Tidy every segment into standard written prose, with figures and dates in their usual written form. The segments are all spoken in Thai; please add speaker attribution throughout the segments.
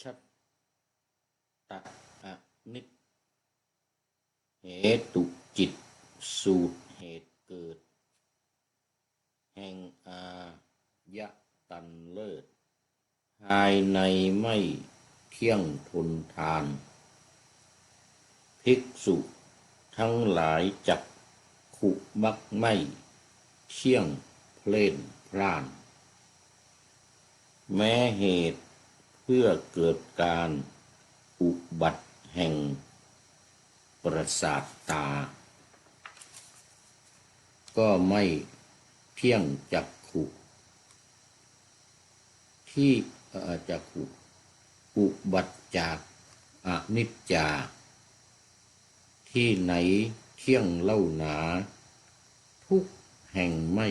Speaker 1: ชัตตะอนิจเหตุจิตสูตรเหตุเกิดแห่งอายตันเลิศภายในไม่เที่ยงทนทานภิกษุทั้งหลายจักขุมักไม่เที่ยงเพล่นพล่านแม้เหตุเพื่อเกิดการอุบัติแห่งประสาทตาก็ไม่เที่ยงจักขุที่จักขุอุบัติจากอนิจจาที่ไหนเที่ยงเล่าหนาทุกแห่งไม่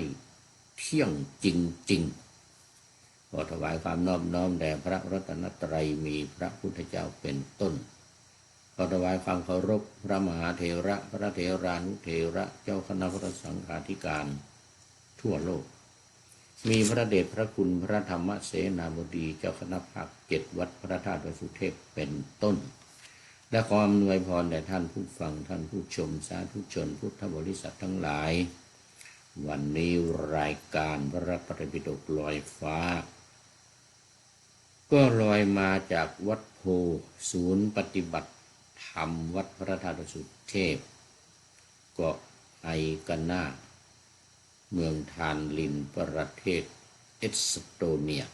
Speaker 1: เที่ยงจริงๆขอถวายความนอบน้อมแด่พระรัตนตรัยมีพระพุทธเจ้าเป็นต้นขอถวายความเคารพพระมหาเถระพระเถรานุเถระเจ้าคณะพระสังฆาธิการทั่วโลกมีพระเดชพระคุณพระธรรมเสนาบดีเจ้าคณะภาค7วัดพระธาตุวสุเทพเป็นต้นและขออำนวยพรแด่ท่านผู้ฟังท่านผู้ชมสาธุชนพุทธบริษัททั้งหลายวันนี้รายการพระปฏิปิฎกลอยฟ้าก็ลอยมาจากวัดโพศูนย์ปฏิบัติธรรมวัดพระธาตุวสุเทพเกาะไอกาน่าเมืองทานลินประเทศเอสโตเนีย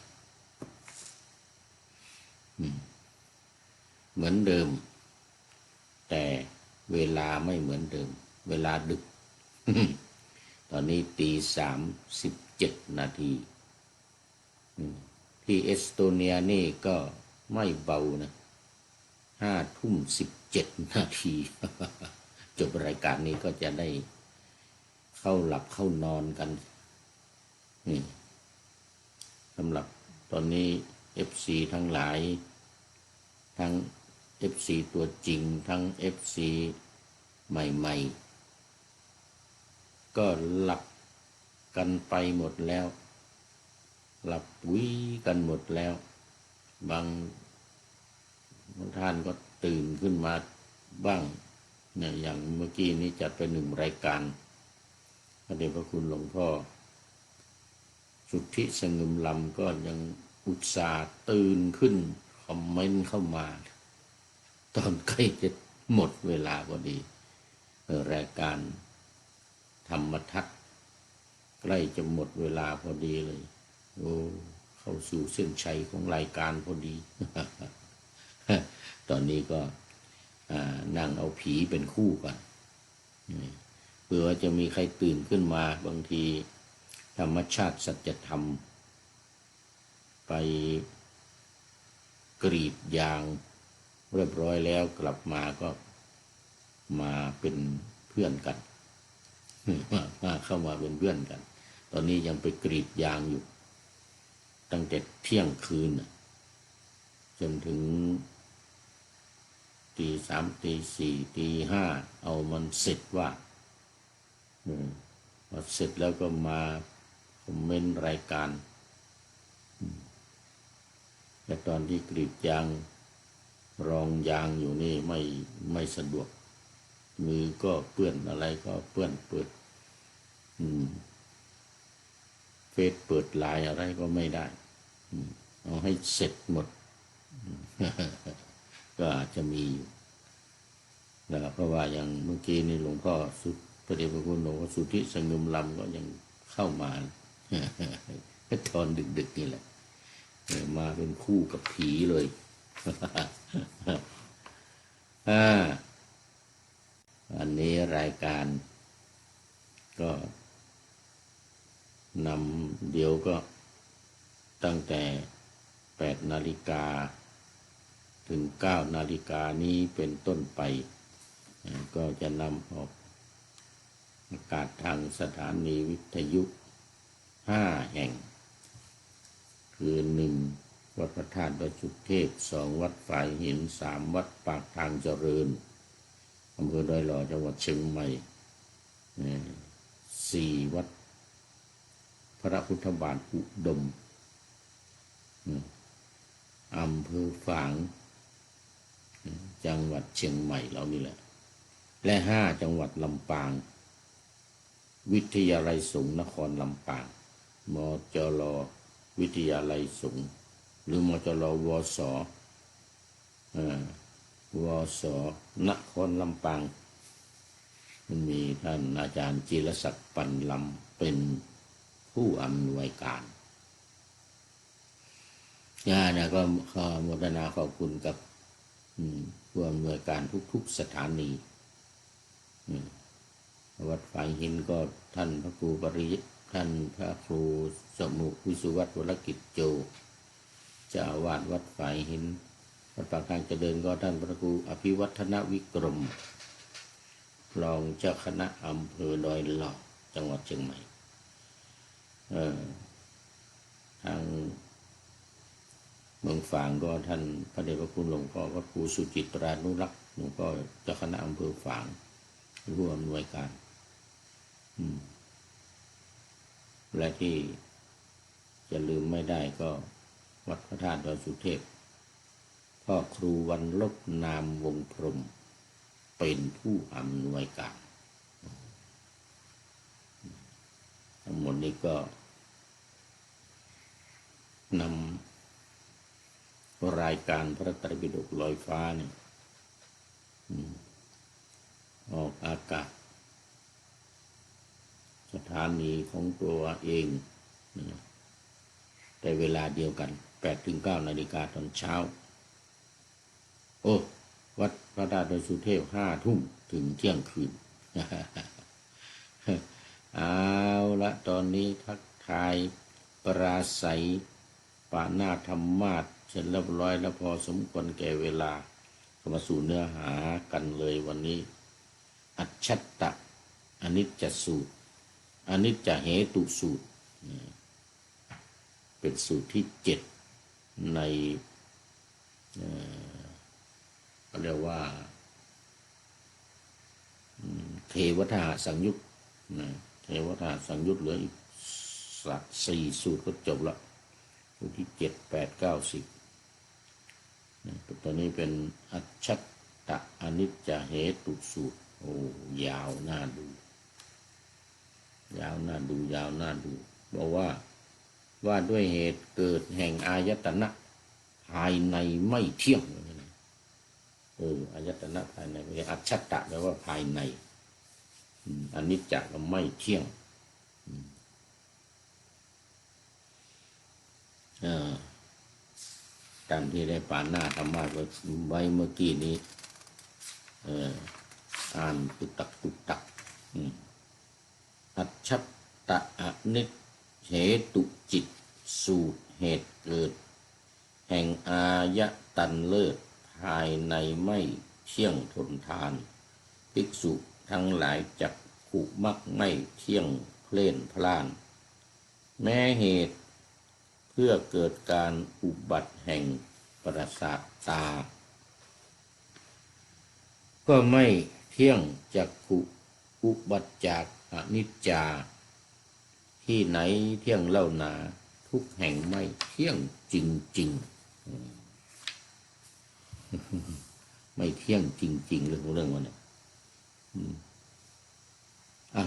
Speaker 1: เหมือนเดิมแต่เวลาไม่เหมือนเดิมเวลาดึก ตอนนี้ตี 3:17 นาทีที่เอสโตเนียนี่ก็ไม่เบานะ5:17 นาที จบรายการนี้ก็จะได้เข้าหลับเข้านอนกันสำหรับตอนนี้ FC ทั้งหลายทั้ง FC ตัวจริงทั้ง FC ใหม่ๆก็หลับกันไปหมดแล้วหลับวิกันหมดแล้วบางท่านก็ตื่นขึ้นมาบ้างเนี่ยอย่างเมื่อกี้นี้จัดไป1 รายการพระเดชพระคุณหลวงพ่อสุทธิสงึมลำก็ยังอุตส่าห์ตื่นขึ้นคอมเมนต์เข้ามาตอนใกล้จะหมดเวลาพอดีรายการธรรมทัศน์ใกล้จะหมดเวลาพอดีเลยโอ้เข้าสู่เส้นชัยของรายการพอดี ตอนนี้ก็นั่งเอาผีเป็นคู่ก่อนเผื่อว่าจะมีใครตื่นขึ้นมาบางทีธรรมชาติสัจธรรมไปกรีดยางเรียบร้อยแล้วกลับมาก็มาเป็นเพื่อนกันเข้ามาเป็นเพื่อนกันตอนนี้ยังไปกรีดยางอยู่ตั้งแต่เที่ยงคืนจนถึงตี 3 ตี 4 ตี 5เอามันเสร็จว่าพอเสร็จแล้วก็มาคอมเมนต์รายการแต่ตอนที่กรีดยางรองยางอยู่นี่ไม่สะดวกมือก็เปื้อนอะไรก็เปื้อนเปิดเฟซเปิดไลน์อะไรก็ไม่ได้เอาให้เสร็จหมด ก็อาจจะมีนะครับเพราะว่าอย่างเมื่อกี้นี่หลวงพ่อสุดพระเดชพระคุณหลวงพ่อสุทธิสงึมลำก็ยังเข้ามา ตอนดึกๆนี่แหละมาเป็นคู่กับผีเลย อันนี้รายการก็นำเดี๋ยวก็ตั้งแต่8 นาฬิกาถึง9 นาฬิกานี้เป็นต้นไปก็จะนำออกอากาศทางสถานีวิทยุ5 แห่งคือ1วัดพระธาตุดอยสุเทพ2วัดฝายหิน3วัดปากทางเจริญอำเภอดอยหล่อจังหวัดเชียงใหม่4วัดพระพุทธบาทอุดม อำเภอฝางจังหวัดเชียงใหม่เรานี่แหละและ5จังหวัดลำปางวิทยาลัยสงฆ์นครลำปางมจรวิทยาลัยสงฆ์หรือมจรวสวสนครลำปางมันมีท่านอาจารย์จิรศักดิ์ปันลำเป็นผู้อำนวยการเนี่ยก็ขอโมทนาขอบคุณกับผู้อำนวยการทุกๆสถานีวัดฝายหินก็ท่านพระครูปริยท่านพระครูสมุวิสุวัตรวรกิจโจเจ้าอาวาสวัดฝายหินวัดปากทางเจริญก็ท่านพระครูอภิวัฒนวิกรมรองเจ้าคณะอำเภอดอยหล่อจังหวัดเชียงใหม่ทางเมืองฝางก็ท่านพระเดชพระคุณหลวงพ่อพระครูสุจิตรานุรักษ์หลวงพ่อเจ้าคณะอำเภอฝางผู้อำนวยการและที่จะลืมไม่ได้ก็วัดพระธาตุดอยสุเทพพ่อครูวันลบนามวงพรหมเป็นผู้อำนวยการทั้งหมดนี้ก็นำรายการพระไตรปิฎกลอยฟ้าเนี่ยออกอากาศสถานีของตัวเองแต่เวลาเดียวกัน 8-9 นาฬิกาตอนเช้าวัดพระธาตุดอยสุเทพ 5 ทุ่มถึงเที่ยงคืน เอาละตอนนี้ทักทายปราศัยปานาธรรมาสเสร็จเรียบร้อยแล้วพอสมควรแก่เวลาก็มาสู่เนื้อหากันเลยวันนี้อัจฉัตตะอนิจจสูตรอนิจจเหตุสูตรเป็นสูตรที่7ในเขาเรียกว่าเทวทาสังยุตเทวทาสังยุตเหลืออีก4สูตรก็จบละสูตรที่7 8 9 10ตอนนี้เป็นอัจฉัตตะอนิจจเหตุสูตรยาวน่าดูบอกว่าด้วยเหตุเกิดแห่งอายตนะภายในไม่เที่ยงอายตนะภายในอัจฉัตตะแปลว่าภายในอนิจจก็ไม่เที่ยงตามที่ได้ปานหน้าธรรมะไว้เมื่อกี้นี้อ่านตุตักอัจฉัตตะอนิจเหตุจิตสูตรเหตุเกิดแห่งอายตันเลิศภายในไม่เที่ยงทนทานภิกษุทั้งหลายจักขุมักไม่เที่ยงเพล่นพล่านแม้เหตุเพื่อเกิดการอุบัติแห่งประสาทตาก็ไม่เที่ยงจักขุอุบัติจากอนิจจาที่ไหนเที่ยงเล่าหนาทุกแห่งไม่เที่ยงจริงๆไม่เที่ยงจริงๆเรื่องวันนี้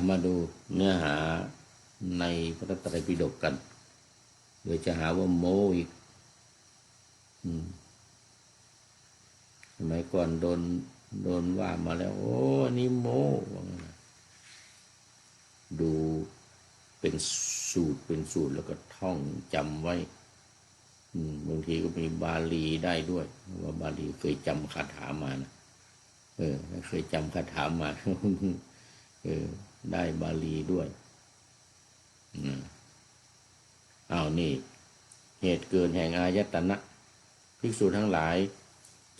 Speaker 1: มาดูเนื้อหาในพระไตรปิฎกกันเดี๋ยวจะหาว่าโม้อีกสมัยก่อนโดนว่ามาแล้วนี่โม้ดูเป็นสูตรแล้วก็ท่องจำไว้บางทีก็มีบาลีได้ด้วยว่าบาลีเคยจำคาถามานะเคยจำคาถามาได้บาลีด้วยนี่เหตุเกิดแห่งอายตนะภิกษุทั้งหลาย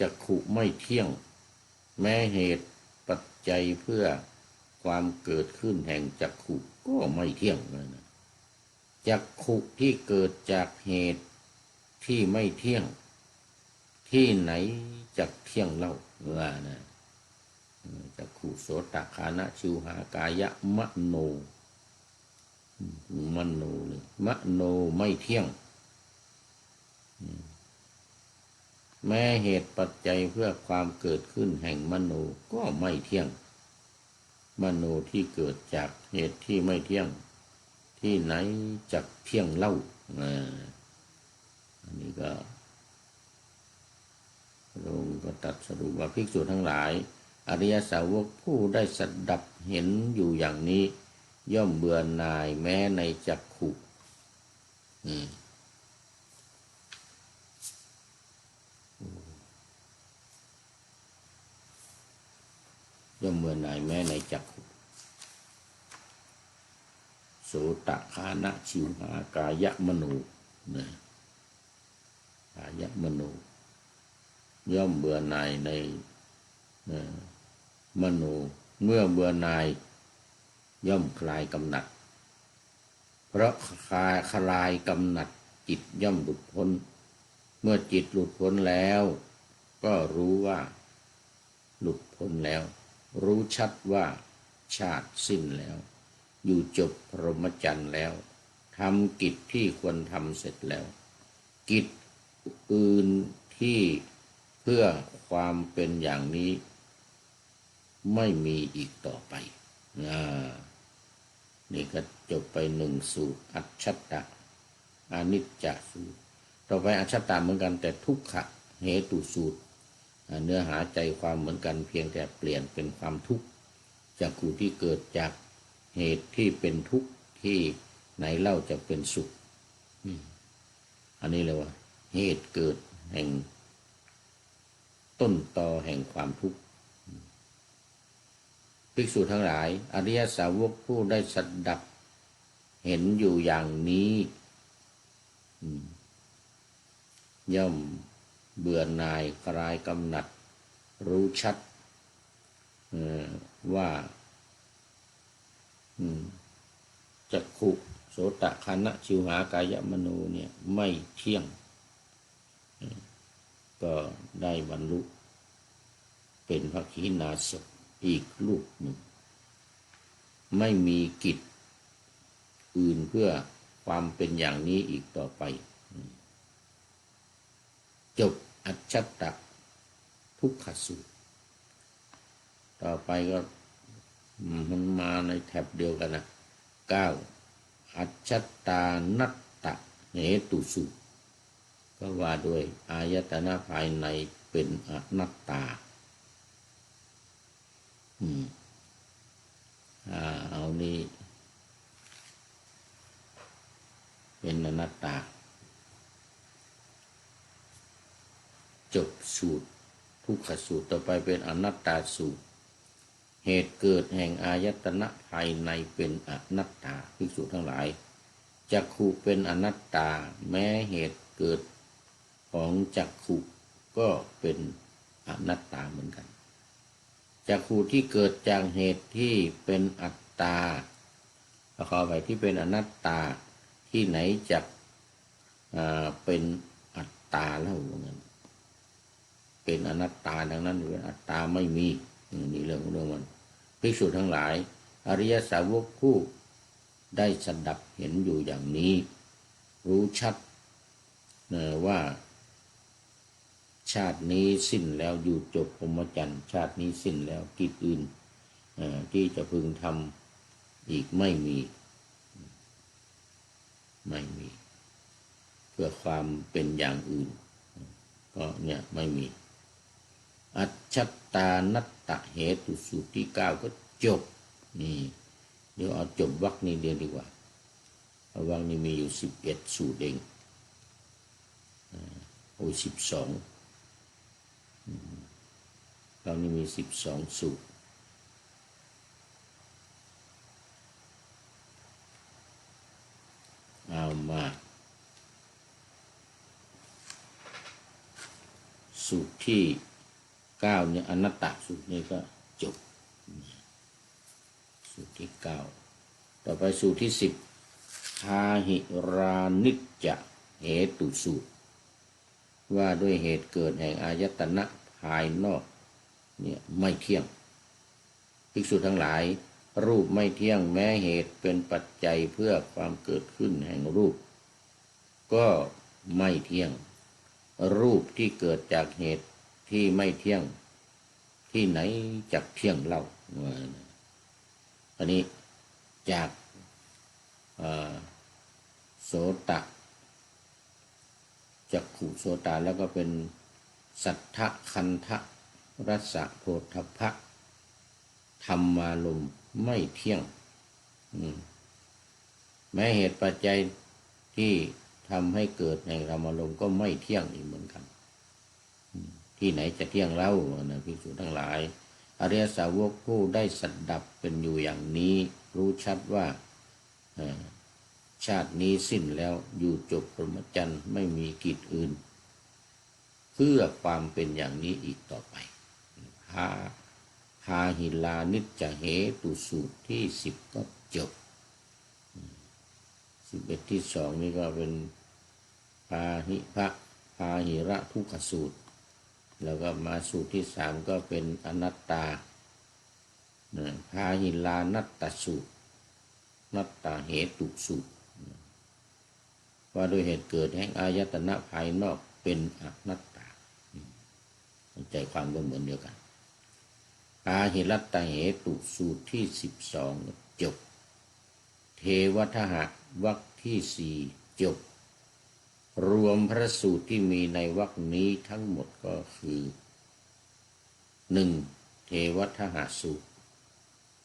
Speaker 1: จักขุไม่เที่ยงแม้เหตุปัจจัยเพื่อความเกิดขึ้นแห่งจักขุก็ไม่เที่ยงเลยนะจักขุที่เกิดจากเหตุที่ไม่เที่ยงที่ไหนจักเที่ยงเล่านะจักขุโสตคานะชิวหากายะมโนเลยมโนไม่เที่ยง แม้เหตุปัจจัยเพื่อความเกิดขึ้นแห่งมโนก็ไม่เที่ยงมโนที่เกิดจากเหตุที่ไม่เที่ยงที่ไหนจักเที่ยงเล่าอันนี้ก็พระองค์ก็ตรัสรู้ว่าภิกษุทั้งหลายอริยสาวกผู้ได้สดับเห็นอยู่อย่างนี้ย่อมเบื่อหน่ายแม้ในจักขุย่อมเบื่อหน่ายแม้ในจักขุโสตคานะชิวหากายมโนกายมโนย่อมเบื่อหน่ายในมโนเมื่อเบื่อหน่ายย่อมคลายกำหนัดเพราะคลายกำหนัดจิตย่อมหลุดพ้นเมื่อจิตหลุดพ้นแล้วก็รู้ว่าหลุดพ้นแล้วรู้ชัดว่าชาติสิ้นแล้วอยู่จบพรหมจรรย์แล้วทำกิจที่ควรทำเสร็จแล้วกิจอื่นที่เพื่อความเป็นอย่างนี้ไม่มีอีกต่อไปนี่ก็จบไปหนึ่งสูตรอัจฉตะอนิจจสูตรต่อไปอัจฉตะเหมือนกันแต่ทุกขะเหตุสูตรเนื้อหาใจความเหมือนกันเพียงแต่เปลี่ยนเป็นความทุกข์จักขุที่เกิดจากเหตุที่เป็นทุกข์ที่ไหนเล่าจะเป็นสุขอันนี้เลยว่าเหตุเกิดแห่งต้นตอแห่งความทุกข์ภิกษุทั้งหลายอริยสาวกผู้ได้สดับเห็นอยู่อย่างนี้ย่อมเบื่อหน่ายคลายกำหนัดรู้ชัดว่าจักขุโสตคานะชิวหากายมโนเนี่ยไม่เที่ยงก็ได้บรรลุเป็นพระขีณาสพอีกรูปหนึ่งไม่มีกิจอื่นเพื่อความเป็นอย่างนี้อีกต่อไปจบอัจฉตะทุกขสูตรต่อไปก็มันมาในแถบเดียวกันนะ9อัจฉตานัตตะเหตุสูตรก็ว่าด้วยอายตนะภายในเป็นอนัตตาเอานี่เป็นอนัตตาจบสูตรทุกขสูตรต่อไปเป็นอนัตตาสูตรเหตุเกิดแห่งอายตนะภายในเป็นอนัตตาภิกษุทั้งหลายจักขุเป็นอนัตตาแม้เหตุเกิดของจักขุก็เป็นอนัตตาเหมือนกันจักขุที่เกิดจากเหตุที่เป็นอัตตาขอไปที่เป็นอนัตตาที่ไหนจักเป็นอัตตาแล้วนั้นเป็นอนัตตาดังนั้นเป็นอัตตาไม่มีนี่เรื่องมันภิกษุทั้งหลายอริยสาวกผู้ได้สดับเห็นอยู่อย่างนี้รู้ชัดว่าชาตินี้สิ้นแล้วอยู่จบพรหมจรรย์ชาตินี้สิ้นแล้วกิจอื่นที่จะพึงทำอีกไม่มีเพื่อความเป็นอย่างอื่นก็เนี่ยไม่มีอัจฉตานัตตะเหตุสูตรที่9ก็จบนี่เดี๋ยวเอาจบวรรคนี้เดียวดีกว่าวรรคนี้มีอยู่11สูตรเอง12เรานี่มี12สูตรเอามาสูตรที่9เนี่ยอนัตตสูตรนี้ก็จบสูตรที่9ต่อไปสูตรที่10พาหิรานิจจะเหตุสูตรว่าด้วยเหตุเกิดแห่งอายตนะภายนอกเนี่ยไม่เที่ยงภิกษุทั้งหลายรูปไม่เที่ยงแม้เหตุเป็นปัจจัยเพื่อความเกิดขึ้นแห่งรูปก็ไม่เที่ยง รูปที่เกิดจากเหตุที่ไม่เที่ยงที่ไหนจักเที่ยงเล่าอันนี้จากโสตะจักขุโสตะแล้วก็เป็นสัทธะคันธะรสะโผฏฐัพพะธรรมารมณ์ไม่เที่ยงแม้เหตุปัจจัยที่ทำให้เกิดในธรรมารมณ์ก็ไม่เที่ยงอีกเหมือนกันที่ไหนจะเที่ยงเล่านะภิกษุทั้งหลายอริยสาวกผู้ได้สัตดับเป็นอยู่อย่างนี้รู้ชัดว่าชาตินี้สิ้นแล้วอยู่จบพรหมจรรย์ไม่มีกิจอื่นเพื่อความเป็นอย่างนี้อีกต่อไปพาหิลานิจจเหตุสูตรที่10ก็จบ11ที่2นี่ก็เป็นพาหิระทุกขสูตรแล้วก็มาสูตรที่3ก็เป็นอนัตตาพาหิลานัตตสูตรนัตตาเหตุสูตรว่าโดยเหตุเกิดแห่งอายตนะภายนอกเป็นอนัตตาใจความก็เหมือนเดียวกันพาหิรัตตเหตุสูตรที่12จบเทวทหะวรรคที่4จบรวมพระสูตรที่มีในวรรคนี้ทั้งหมดก็คือ1เทวทหะสูตร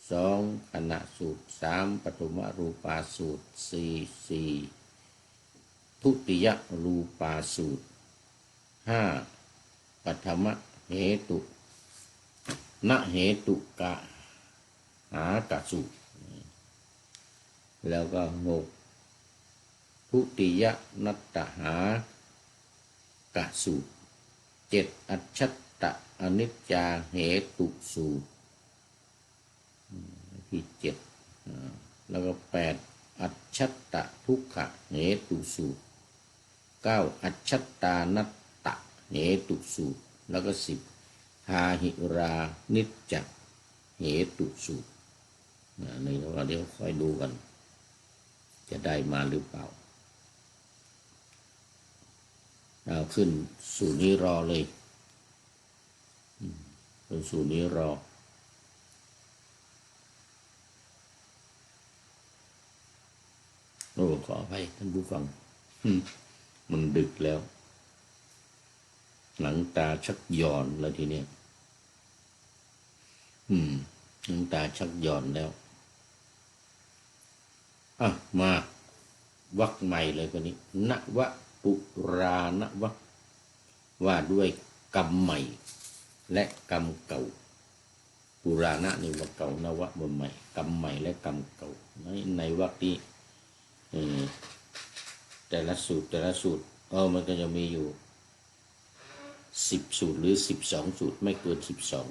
Speaker 1: 2ขณะสูตร3ปฐมรูปาสูตร4ทุติยรูปาสูตร5ปัทมเหตุณเหตุกะหากสูตรแล้วก็6ทุติยนัตตหากสูตร7อัจฉัตตอนิจจาเหตุสูตรที่7แล้วก็8อัจฉัตตทุกขเหตุสูตร9อัจฉัตตานัตตเหตุสูตรแล้วก็10พาหิรานิจจเหตุสูตรในเราเดี๋ยวค่อยดูกันจะได้มาหรือเปล่าเอาขึ้นสู่นี้รอเลยขึ้นสู่นี้รอโอ้ขออภัยท่านผู้ฟังมันดึกแล้วหลังตาชักหย่อนแล้วทีเนี้ยหลังตาชักหย่อนแล้วมาวรรคใหม่เลยคนนี้นวปุรานวรรคว่าด้วยกรรมใหม่และกรรมเก่าปุราณะนี่ว่าเก่านวะบนใหม่กรรมใหม่และกรรมเก่าในวรรคนี้แต่ละสูตรมันก็จะมีอยู่10สูตรหรือ12สูตรไม่เกิน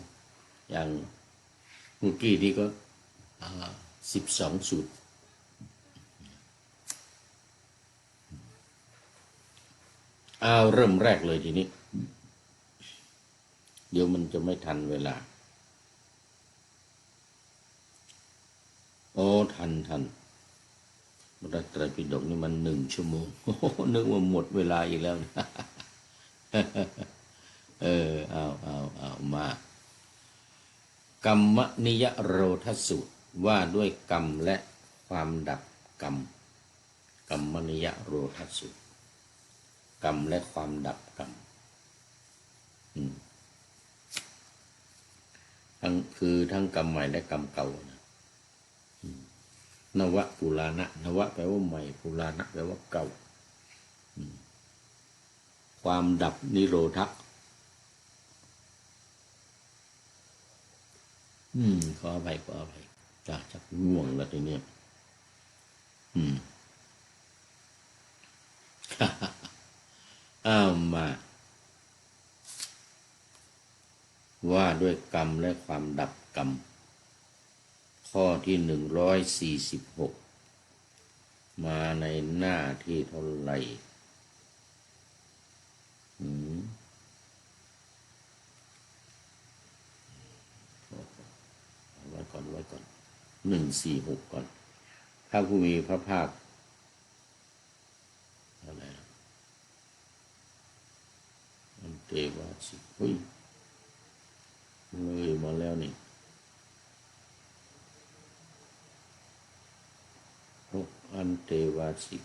Speaker 1: 12อย่างเมื่อกี้นี้ก็12สูตรเอาเริ่มแรกเลยทีนี้เดี๋ยวมันจะไม่ทันเวลาทันพระไตรปิฎกนี่มัน1 ชั่วโมงนึกว่าหมดเวลาอีกแล้วนะเอามากรรมนิยโรธสูตรว่าด้วยกรรมและความดับกรรมกรรมนิยโรธสูตรกรรมและความดับกรรมทั้งกรรมใหม่และกรรมเก่านวปุราณะนวะแปลว่าใหม่ปุราณะแปลว่าเก่าความดับนิโรธขออภัยจากง่วงแล้วทีนี้มาว่าด้วยกรรมและความดับกรรมข้อที่146มาในหน้าที่เท่าไหร่ไว้ก่อน146ก่อนถ้าผู้มีพระภาคอะไร เทวาสิกอุ้ยเลยมาแล้วนี่อันเทวาสิก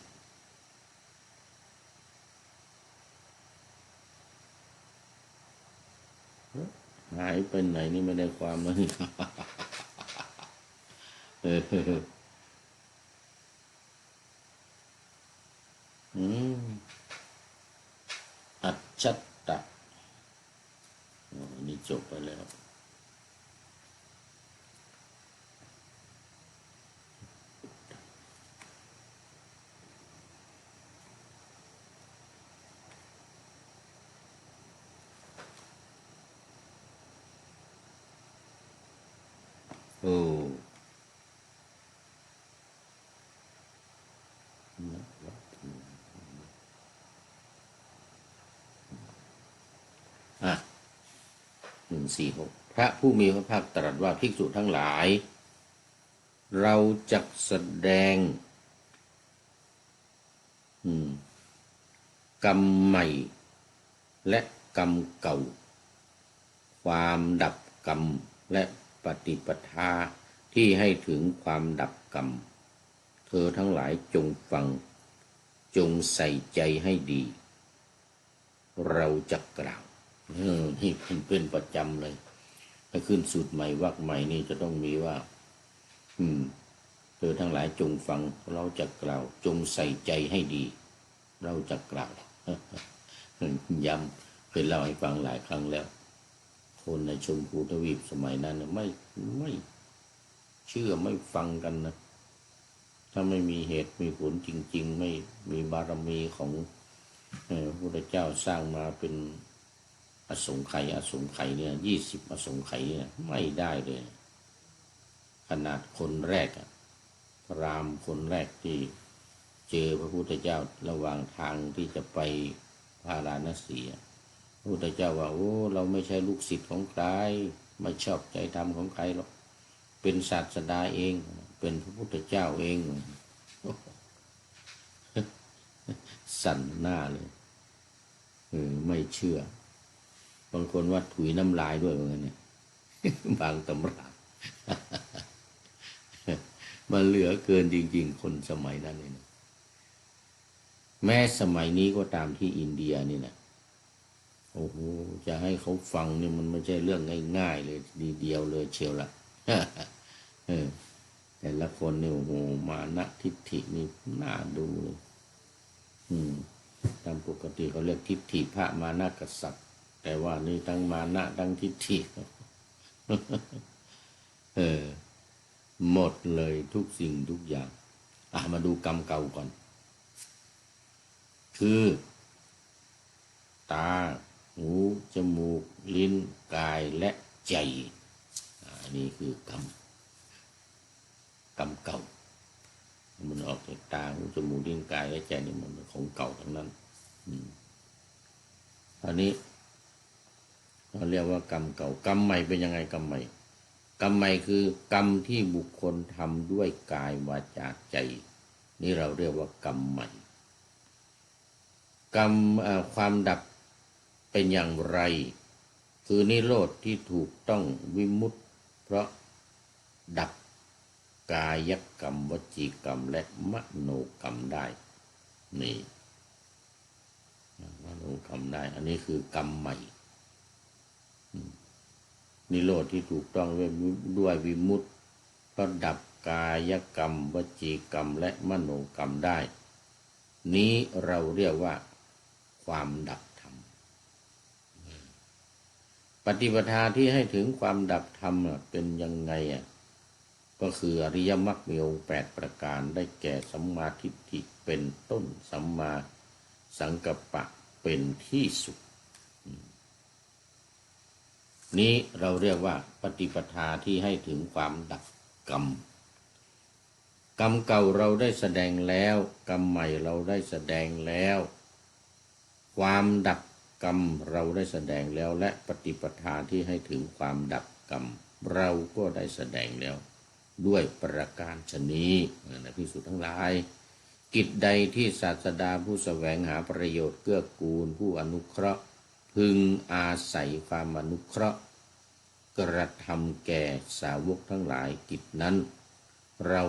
Speaker 1: หายไปไหนนี่ไม่ได้ความแล้วนี่อัจฉตะนี่จบไปแล้วโอ้146พระผู้มีพระภาคตรัสว่าภิกษุทั้งหลายเราจักแสดงกรรมใหม่และกรรมเก่าความดับกรรมและปฏิปทาที่ให้ถึงความดับกรรมเธอทั้งหลายจงฟังจงใส่ใจให้ดีเราจะกล่าวนี่เป็นประจำเลยถ้าขึ้นสูตรใหม่วรรคใหม่นี่จะต้องมีว่าเธอทั้งหลายจงฟังเราจะกล่าวจงใส่ใจให้ดีเราจะกล่าวย้ำเคยเล่าให้ฟังหลายครั้งแล้วคนในชมพูทวีปสมัยนั้นไม่เชื่อไม่ฟังกันนะถ้าไม่มีเหตุมีผลจริงๆไม่มีบารมีของพระพุทธเจ้าสร้างมาเป็นอสงไขยเนี่ย20อสงไขยเนี่ยไม่ได้เลยขนาดคนแรกพราหมณ์คนแรกที่เจอพระพุทธเจ้าระหว่างทางที่จะไปพาราณสีพระพุทธเจ้าว่าโอ้เราไม่ใช่ลูกศิษย์ของใครไม่ชอบใจธรรมของใครหรอกเป็นศาสดาเองเป็นพระพุทธเจ้าเองสั่นหน้าเลยไม่เชื่อบางคนว่าถุยน้ำลายด้วยเหมือนกันเนี่ยบางตำรามันเหลือเกินจริงๆคนสมัยนั้นเลยนะแม้สมัยนี้ก็ตามที่อินเดียนี่นะโอ้โหจะให้เขาฟังนี่มันไม่ใช่เรื่องง่ายๆเลยดีเดียวเลยเชียวละแต่ละคนนี่โอ้โหมานะทิฏฐินี่น่าดูเลยตามปกติเขาเรียกทิฏฐิพระมานะกษัตริย์แต่ว่านี่ทั้งมานะทั้งทิฏฐิหมดเลยทุกสิ่งทุกอย่างมาดูกรรมเก่าก่อนคือตาหูจมูกลิ้นกายและใจนี่คือกรรมเก่ามันออกจากตาหูจมูกลิ้นกายและใจนี่มันของเก่าทั้งนั้นอันนี้เราเรียกว่ากรรมเก่ากรรมใหม่เป็นยังไงกรรมใหม่คือกรรมที่บุคคลทำด้วยกายวาจาใจนี่เราเรียกว่ากรรมใหม่กรรมความดับเป็นอย่างไรคือนิโรธที่ถูกต้องวิมุตติเพราะดับกายกรรมวจีกรรมและมโนกรรมได้นี่มโนกรรมได้อันนี้คือกรรมใหม่นิโรธที่ถูกต้องด้วยวิมุตติเพราะดับกายกรรมวจีกรรมและมโนกรรมได้นี้เราเรียกว่าความดับธรรมปฏิปทาที่ให้ถึงความดับธรรมเป็นยังไงก็คืออริยมรรคมีองค์8ประการได้แก่สัมมาทิฏฐิเป็นต้นสัมมาสังกัปปะเป็นที่สุดนี้เราเรียกว่าปฏิปทาที่ให้ถึงความดับกรรมเก่าเราได้แสดงแล้วกรรมใหม่เราได้แสดงแล้วความดับกรรมเราได้แสดงแล้วและปฏิปทาที่ให้ถึงความดับกรรมเราก็ได้แสดงแล้วด้วยประการฉะนี้นะภิกษุทั้งหลายกิจใดที่ศาสดาผู้แสวงหาประโยชน์เกื้อกูลผู้อนุเคราะห์ผ พึงอาศัยความอนุเคราะห์กระทำแก่สาวกทั้งหลายกิจนั้นเรา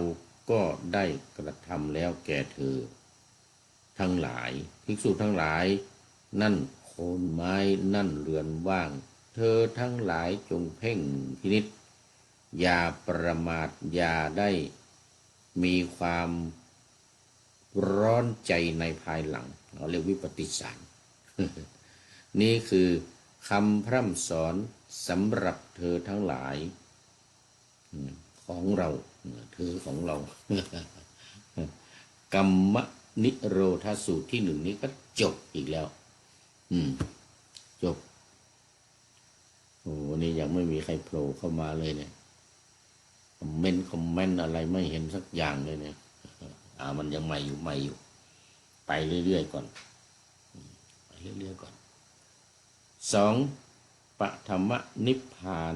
Speaker 1: ก็ได้กระทำแล้วแก่เธอทั้งหลายภิกษุทั้งหลายนั่นโคนไม้นั่นเรือนว่างเธอทั้งหลายจงเพ่งพินิจอย่าประมาทอย่าได้มีความร้อนใจในภายหลังเราเรียกวิปฏิสาร นี่คือคำพร่ำสอนสำหรับเธอทั้งหลายของเราเธอของเรา กัมมนิโรธสูตรที่หนึ่งนี้ก็จบอีกแล้วจบโอ้นี่ยังไม่มีใครโผล่เข้ามาเลยเนี่ยคอมเมนต์อะไรไม่เห็นสักอย่างเลยเนี่ยมันยังใหม่อยู่ไปเรื่อยๆก่อนไปเรื่อยๆก่อน2. ปฐมนิพพาน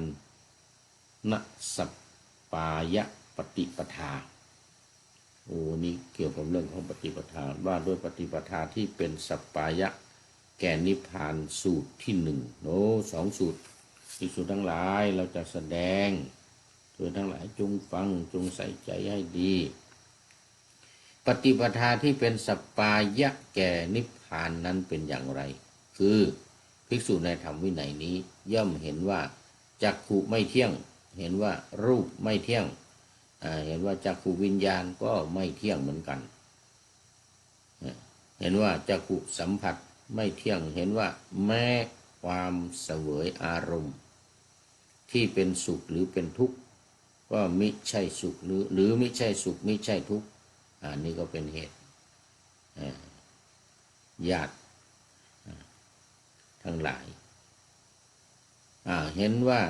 Speaker 1: นสัปปายปฏิปทาโอ้นี่เกี่ยวกับเรื่องของปฏิปทาว่าด้วยปฏิปทาที่เป็นสัปปายะแก่นิพพานสูตรที่2สูตรที่สูตรทั้งหลายเราจะแสดงเธอทั้งหลายจงฟังจงใส่ใจให้ดีปฏิปทาที่เป็นสัปปายะแก่นิพพานนั้นเป็นอย่างไรคือภิกษุในธรรมวินัยนี้ย่อมเห็นว่าจักขุไม่เที่ยงเห็นว่ารูปไม่เที่ยงเห็นว่าจักขุวิญญาณก็ไม่เที่ยงเหมือนกันเห็นว่าจักขุสัมผัสไม่เที่ยงเห็นว่าแม้ความเสวยอารมณ์ที่เป็นสุขหรือเป็นทุกข์ก็มิใช่สุขหรือมิใช่สุขมิใช่ทุกข์นี่ก็เป็นเหตุญาติทั้งหลายเห็นว่า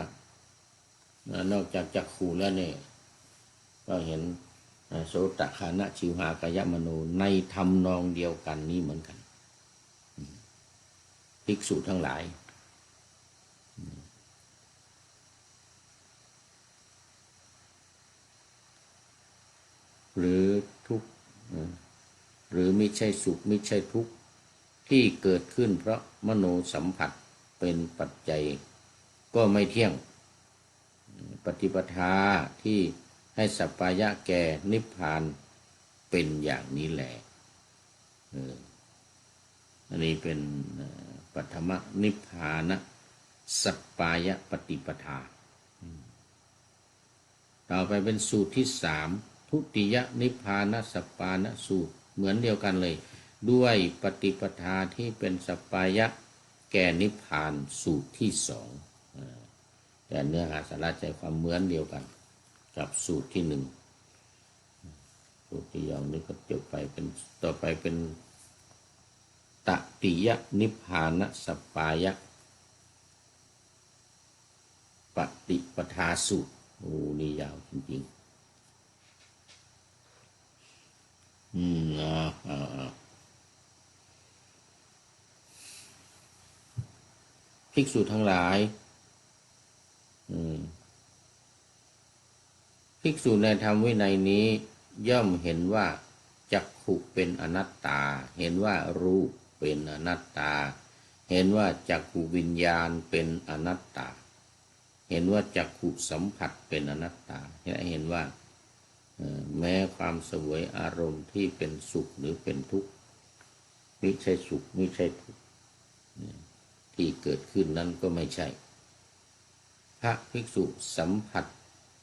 Speaker 1: นอกจากจักขุแล้วเนี่ยก็เห็นโสตคานะชิวหากายมโนในธรรมนองเดียวกันนี้เหมือนกันภิกษุทั้งหลายหรือทุกข์หรือไม่ใช่สุขไม่ใช่ทุกข์ที่เกิดขึ้นเพราะมโนสัมผัสเป็นปัจจัยก็ไม่เที่ยงปฏิปทาที่ให้สัปปายะแก่นิพพานเป็นอย่างนี้แหละอันนี้เป็นปฐมนิพพานสัปปายะปฏิปทาต่อไปเป็นสูตรที่3ทุติยนิพพานสัปปานสูตรเหมือนเดียวกันเลยด้วยปฏิปทาที่เป็นสัปปายะแก่นิพพานสูตรที่2แต่เนื้อหาสาระใจความเหมือนเดียวกันกับสูตรที่1สูตรที่ยองนี้ก็จบไปเป็นต่อไปเป็นตติยนิพพานสัปปายะปฏิปทาสูตรโอ้นี่ยาวจริงๆภิกษุทั้งหลายภิกษุในธรรมวินัยนี้ย่อมเห็นว่าจักขุเป็นอนัตตาเห็นว่ารูปเป็นอนัตตาเห็นว่าจักขุวิญญาณเป็นอนัตตาเห็นว่าจักขุสัมผัสเป็นอนัตตาเห็นว่าแม้ความเสวยอารมณ์ที่เป็นสุขหรือเป็นทุกข์ไม่ใช่สุขไม่ใช่ทุกข์ที่เกิดขึ้นนั้นก็ไม่ใช่พระภิกษุสัมผัส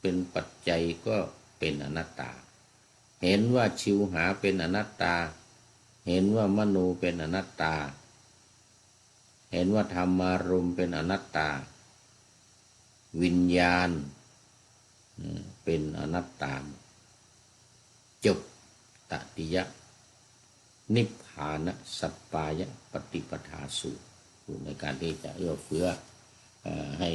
Speaker 1: เป็นปัจจัยก็เป็นอนัตตาเห็นว่าชิวหาเป็นอนัตตาเห็นว่ามโนเป็นอนัตตาเห็นว่าธรรมารมณ์เป็นอนัตตาวิญญาณเป็นอนัตตาจบตติยนิพพานสัปปายะปฏิปทาสูตรในการที่จะเอื้อเฟื้อให้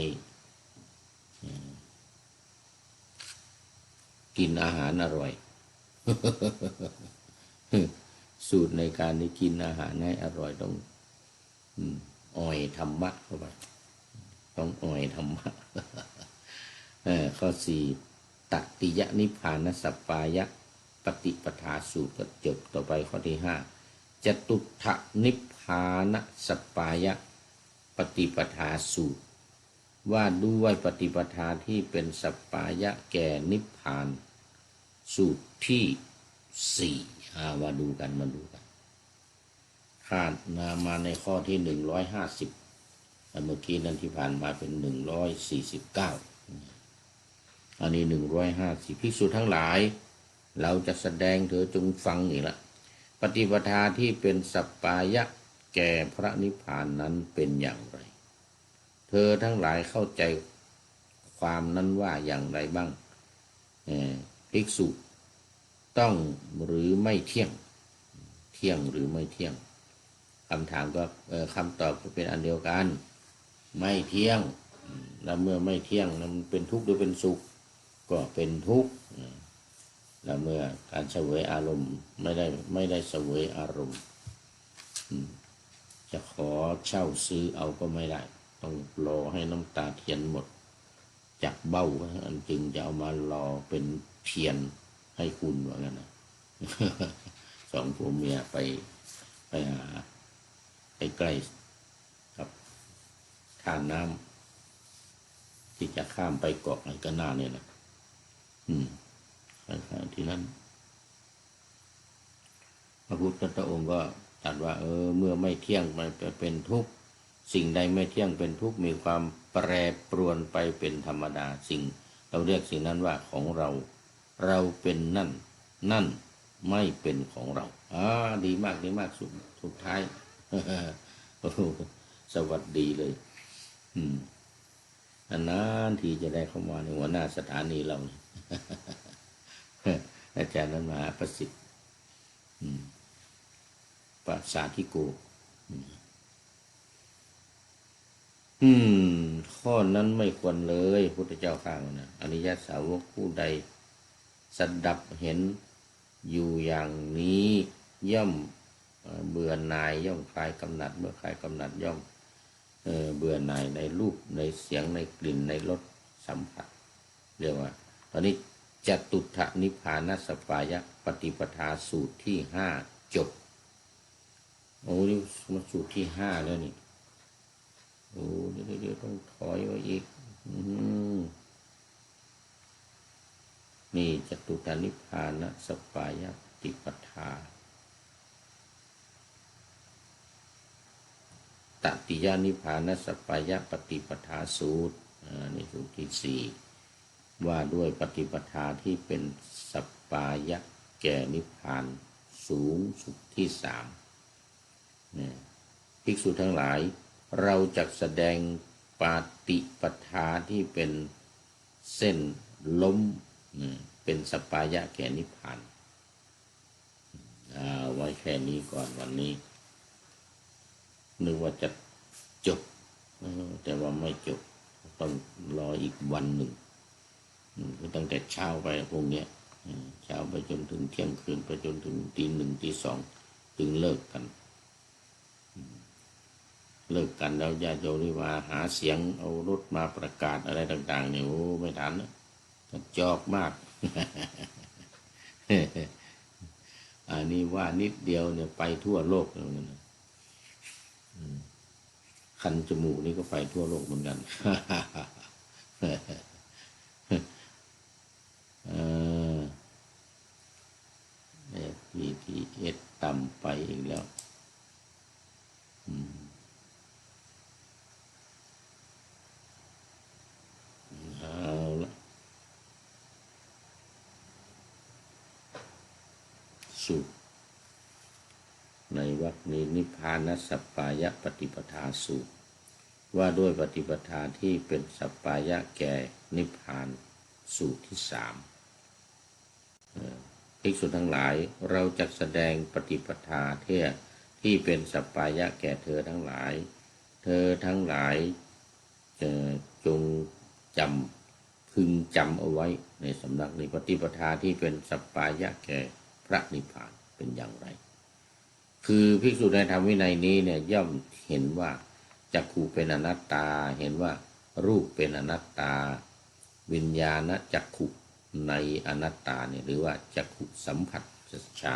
Speaker 1: กินอาหารอร่อย สูตรในการที่กินอาหารให้อร่อยต้องอ่อยธรรมะเข้าไปต้องอ่อยธรรมะ ข้อ4ตติยนิพพานสัปปายะปฏิปทาสูตรก็จบต่อไปข้อที่5จตุถนิพพานสัปปายะ ปฏิปทาสูตรว่าด้วยปฏิปทาที่เป็นสัปปายะแก่นิพพานสูตรที่สี่มาดูกันข้ามาในข้อที่150เมื่อกี้นั้นที่ผ่านมาเป็น149อันนี้150ภิกษุทั้งหลายเราจะแสดงเธอจงฟังนี่ละปฏิปทาที่เป็นสัปปายะแก่พระนิพพานนั้นเป็นอย่างไรเธอทั้งหลายเข้าใจความนั้นว่าอย่างไรบ้างภิกษุต้องหรือไม่เที่ยงหรือไม่เที่ยงคำถามก็คำตอบก็เป็นอันเดียวกันไม่เที่ยงแล้วเมื่อไม่เที่ยงมันเป็นทุกข์หรือเป็นสุขก็เป็นทุกข์แล้วเมื่อการเสวยอารมณ์ไม่ได้เสวยอารมณ์จะขอเช่าซื้อเอาก็ไม่ได้ต้องรอให้น้ำตาเทียนหมดจากเบ้าจึงจะเอามารอเป็นเทียนให้คุณว่างั้นนะสองผัวเมียไปหาใกล้กับท่าน้ำที่จะข้ามไปเกาะไหนก็น่าเนี่ยนะที่นั้นพระพุทธองค์ก็ตรัสว่าเมื่อไม่เที่ยงมันเป็นทุกข์สิ่งใดไม่เที่ยงเป็นทุกข์มีความแปรปรวนไปเป็นธรรมดาสิ่งเราเรียกสิ่งนั้นว่าของเราเป็นนั่นไม่เป็นของเราดีมากสุดท้ายสวัสดีเลยนานทีจะได้เข้ามาในหัวหน้าสถานีเราอาจารย์นั้นมหาประสิทธิ์ปราสาธิโกข้อนั้นไม่ควรเลยพุทธเจ้าข้างนะอริยสาวกผู้ใดสดับเห็นอยู่อย่างนี้ย่อมเบื่อหน่ายย่อมคลายกำหนัดเมื่อคลายกำหนัดย่อมเบื่อหน่ายในรูปในเสียงในกลิ่นในรสสัมผัสเรียกว่าตอนนี้จตุถนิพพานสัปปายะปฏิปทาสูตรที่5จบนี่มาสูตรที่5แล้วนี่เดี๋ยวต้องถอยไว้อีกนี่จตุถนิพพานสัปปายะปฏิปทาตติยานิพพานสัปปายะปฏิปทาสูตรนี่สูตรที่4ว่าด้วยปฏิปทาที่เป็นสัปปายะแก่นิพพานสูงสุดที่3ภิกษุทั้งหลายเราจะแสดงปฏิปทาที่เป็นเส้นล้มเป็นสัปปายะแก่นิพพานไว้แค่นี้ก่อนวันนี้นึกว่าจะจบแต่ว่าไม่จบต้องรออีกวันหนึ่งก็ตั้งแต่เช้าไปพวกเนี้ยเช้าไปจนถึงเที่ยงคืนไปจนถึงตี 1ตี 2จึงเลิกกันแล้วญาติโยมที่มาหาเสียงเอารถมาประกาศอะไรต่างๆเนี่ยไม่ทันนะจอกมาก อันนี้ว่านิดเดียวเนี่ยไปทั่วโลกเลยนะคันจมูกนี่ก็ไปทั่วโลกเหมือนกันBTS ต่ำไปอีกแล้วเอาละสุดในวรรคนี้นิพพานสัปปายะปฏิปทาสูตรว่าด้วยปฏิปทาที่เป็นสัปปายะแก่นิพพานสูตรที่3ภิกษุทั้งหลายเราจะแสดงปฏิปทาที่เป็นสัปปายะแก่เธอทั้งหลายจงพึงจำเอาไว้ในสำนักนี้ปฏิปทาที่เป็นสัปปายะแก่พระนิพพานเป็นอย่างไรคือภิกษุในธรรมวินัยนี้เนี่ยย่อมเห็นว่าจักขุเป็นอนัตตาเห็นว่ารูปเป็นอนัตตาวิญญาณจักขุในอนัตตาเนี่ยหรือว่าจักขุสัมผัสชา